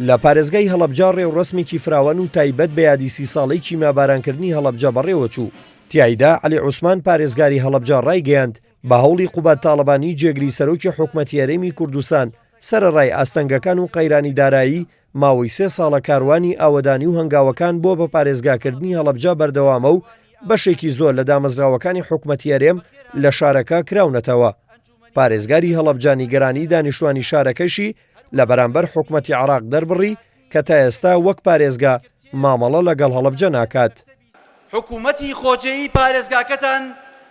لە پارێزگای هەڵەبجە ڕێوڕسمێکی فراوان و تایبەت بە یادی 30 ساڵەی کیمیابارانکردنی هەڵەبجە بەڕێوە چوو. تیایدا عەلی عوسمان پارێزگاری هەڵەبجە ڕایگەیاند بە هەوڵی قوبات تاڵەبانی جێگری سەرۆکی حکومەتی هەرێمی کوردستان سەرەڕای ئاستەنگەکان و قەیرانی دارایی ماوەی 3 ساڵە کاروانی ئاوەدانی و هەنگاوەکان بۆ بە پارێزگاکردنی هەڵەبجە بەردەوامە و بەشێکی زۆر لە دامەزراوەکانی حکومەتی هەرێم لە شارەکە کراونەتەوە. پارێزگاری هەڵەبجە نیگەرانی دانیشتوانی شارەکەشی لە بەرامبەر حکومەتی عێراق دەربڕی کە تا ئێستا وەک پارێزگا مامەڵە لەگەڵ هەڵەبجە ناکات. حکومەتی خۆجێیی پارێزگاکەتان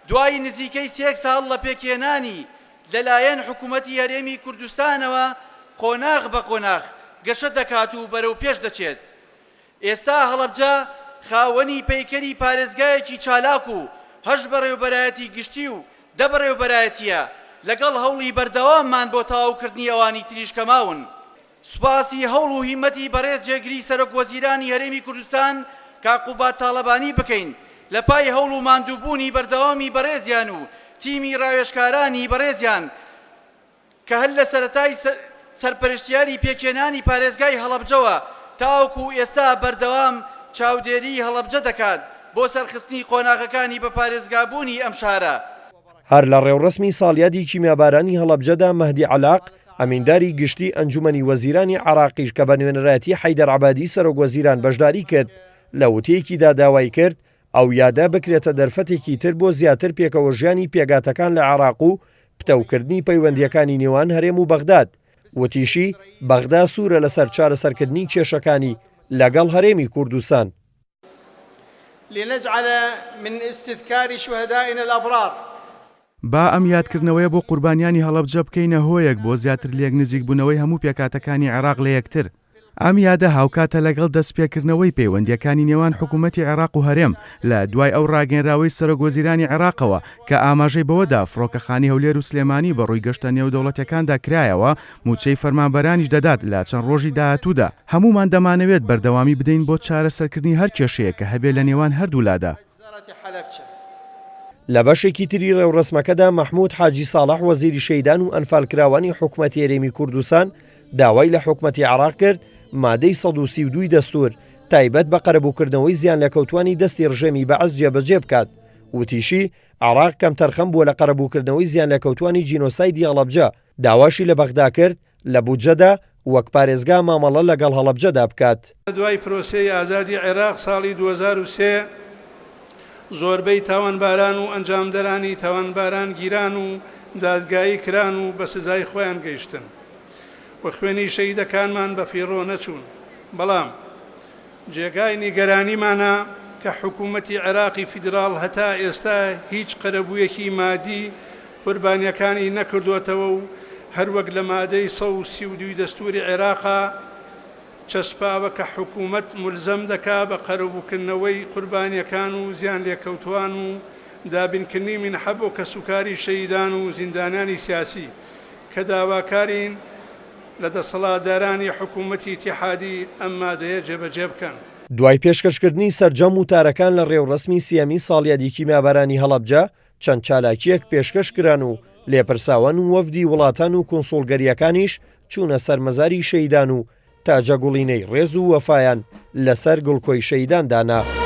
دوای نزیکەی 3 ساڵ لە پێکێنانی لەلایەن حکومەتی هەرێمی کوردستانەوە قۆناغ بە قۆناغ گەشە دەکات و بەرەو پێش دەچێت. ئێستا هەڵەبجە خاوەنی پەیکەری پارێزگایەکی چالاک و هەش بەڕێوەبەرایەتی گشتی و دە بەڕێوەبەرایەتیە لەگەڵ هەوڵی بەردەواممان بۆ تەواوکردنی ئەوانی تریش کەماون. سوپاسی هەوڵ و هیمەتی بەڕێز جێگری سەرۆک وەزیرانی هەرێمی کوردستان کاقوبات تاڵەبانی بکەین لە پای هەوڵ و ماندووبوونی بەردەوامی بەڕێزیان و تیمی ڕاوێژکارانی بەڕێزیان کە هەر لە سەرەتای سەرپەرشتیاری پێکێنانی پارێزگای هەڵەبجەوە تاوەکو ئێستا بەردەوام چاودێری هەڵەبجە دەکات بۆ سەرخستنی قۆناغەکانی بە پارێزگابوونی ئەم شارە. هەر لە ڕێوڕسمی ساڵیادی کیمیابارانی هەڵەبجەدا مەهدی عەلاق ئەمینداری گشتی ئەنجومەنی وەزیرانی عێراقیش کە بە نوێنەرایەتی حەیدەر عەبادی سەرۆک وەزیران بەشداری کرد لە وتەیەکیدا داوای کرد ئەو یادا بکرێتە دەرفەتێکی تر بۆ زیاتر پێکەوە ژیانی پێگاتەکان لە عێراق و پتەوکردنی پەیوەندیەکانی نێوان هەرێم و بەغداد. وتیشی بەغدا سوورە لەسەر چارەسەرکردنی کێشەکانی لەگەڵ هەرێمی کوردستان. لنجعل من استذكار شهدائنا الأبرار با ئەم یادکردنەوەیە بۆ قوربانیانی هەڵەبجە بکەینە هۆیەک بۆ زیاتر لێک نزیک بوونەوەی هەموو پێکاتەکانی عێراق لە یەکتر. ئەم یادە هاوکاتە لەگەڵ دەستپێکردنەوەی پەیوەندیەکانی نێوان حکوومەتی عێراق و هەرێم لە دوای ئەو ڕاگەنراوەی سەرۆک وەزیرانی عێراقەوە کە ئاماژەی بەوەدا فڕۆکەخانی هەولێر و سلێمانی بە ڕووی گەشتە نێودەوڵەتیەکاندا کرایەوە موچەی فەرمانبەرانیش دەدات لە چەند ڕۆژی داهاتوودا. هەمومان دەمانەوێت بەردەوامی بدەین بۆ چارەسەرکردنی هەر کێشەیە کە هەبێ لە نێوان هەردوولادا. لە بەشێکی تری ڕێوڕسمەکەدا مەحموود حاجی ساڵح وەزیری شەیدان و ئەنفالکراوانی حکومەتی هەرێمی کوردستان داوای لە حکومەتی عێراق کرد مادەی 132 دەستور تایبەت بە قەرەبووکردنەوەی زیان لە کەوتوانی دەستی ڕژێمی بەعەز جێبەجێ بکات. وتیشی عێراق کەم تەرخەم بووە لە قەرەبووکردنەوەی زیان لە کەوتوانی جینۆسایدی هەڵەبجە داواشی لە بەغدا کرد لە بودجەدا وەک پارێزگا مامەڵە لەگەڵ هەڵەبجەدا بکات. دوای پرۆسەی ئازادی عێراق ساڵی 2003 زۆربەی تاوانباران و ئەنجامدەرانی تاوانباران گیران و دادگایی کران و بە سزای خۆیان گەیشتن و خوێنی شەیدەکانمان بە فیڕۆ نەچوون. بەڵام جێگای نیگەرانیمانە کە حکوومەتی عێراقی فیدراڵ هەتا ئێستا هیچ قەرەبوویەکی مادی قوربانیەکانی نەکردوێتەوە و هەروەک لە مادەی 132 دەستوری عێراقا چەسپاوە کە حکوومەت ملزەم دەکا بە قەرەبووکردنەوەی قوربانیەکان و زیان لێکەوتوان و دابینکردنی منحەب و کەسوکاری شەیدان و زیندانانی سیاسی کە داواکارین لە دەسەڵاتدارانی حکوومەتی ئیتیحادی ئەم مادەیە جێبەجێ بکەن. دوای پێشکەشکردنی سەرجەم وتارەکان لە ڕێوڕسمی سیەمی ساڵیادی کیمیابارانی هەڵەبجە چەند چالاکیەک پێشکەش کران و لێپرساوان و وەفدی وڵاتان و کۆنسۆڵگەریەکانیش چوونە سەرمەزاری شەیدان و تاجەگوڵینەی ڕێز و وەفایان لەسەر گوڵکۆی شەیدان دانا.